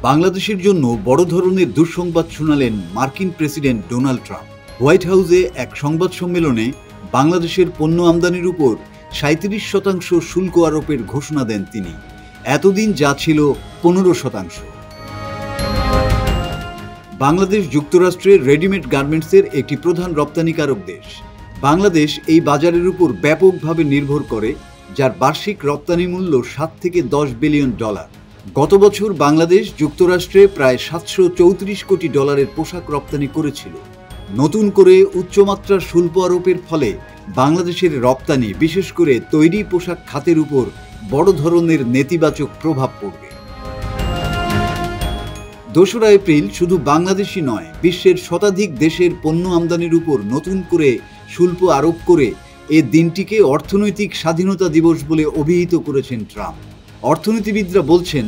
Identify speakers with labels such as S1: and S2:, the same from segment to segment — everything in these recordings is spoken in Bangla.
S1: বাংলাদেশের জন্য বড় ধরনের দুঃসংবাদ শোনালেন মার্কিন প্রেসিডেন্ট ডোনাল্ড ট্রাম্প। হোয়াইট হাউসে এক সংবাদ সম্মেলনে বাংলাদেশের পণ্য আমদানির উপর ৩৭% শুল্ক আরোপের ঘোষণা দেন তিনি। এতদিন যা ছিল ১৫%। বাংলাদেশ যুক্তরাষ্ট্রের রেডিমেড গার্মেন্টসের একটি প্রধান রপ্তানিকারক দেশ। বাংলাদেশ এই বাজারের উপর ব্যাপকভাবে নির্ভর করে, যার বার্ষিক রপ্তানি মূল্য ৭ থেকে ১০ বিলিয়ন ডলার। গত বছর বাংলাদেশ যুক্তরাষ্ট্রে প্রায় ৭৩৪ কোটি ডলারের পোশাক রপ্তানি করেছিল। নতুন করে উচ্চমাত্রার শুল্ক আরোপের ফলে বাংলাদেশের রপ্তানি, বিশেষ করে তৈরি পোশাক খাতের উপর বড় ধরনের নেতিবাচক প্রভাব পড়বে। ২রা এপ্রিল শুধু বাংলাদেশই নয়, বিশ্বের শতাধিক দেশের পণ্য আমদানির উপর নতুন করে শুল্ক আরোপ করে এ দিনটিকে অর্থনৈতিক স্বাধীনতা দিবস বলে অভিহিত করেছেন ট্রাম্প। অর্থনীতিবিদরা বলছেন,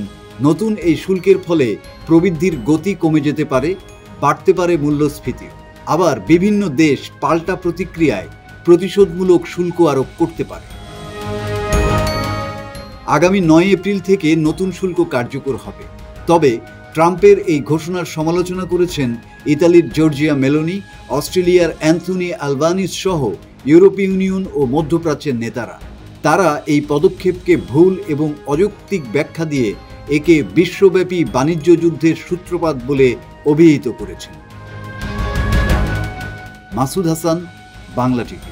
S1: নতুন এই শুল্কের ফলে প্রবৃদ্ধির গতি কমে যেতে পারে, বাড়তে পারে মূল্যস্ফীতি। আবার বিভিন্ন দেশ পাল্টা প্রতিক্রিয়ায় প্রতিশোধমূলক শুল্ক আরোপ করতে পারে। আগামী ৯ এপ্রিল থেকে নতুন শুল্ক কার্যকর হবে। তবে ট্রাম্পের এই ঘোষণার সমালোচনা করেছেন ইতালির জর্জিয়া মেলোনি, অস্ট্রেলিয়ার অ্যান্থনি আলবানিজ সহ ইউরোপীয় ইউনিয়ন ও মধ্যপ্রাচ্যের নেতারা। তারা এই পদক্ষেপকে ভুল এবং অযৌক্তিক ব্যাখ্যা দিয়ে একে বিশ্বব্যাপী বাণিজ্য যুদ্ধের সূত্রপাত বলে অভিহিত করেছেন। মাসুদ হাসান, বাংলা টিভি।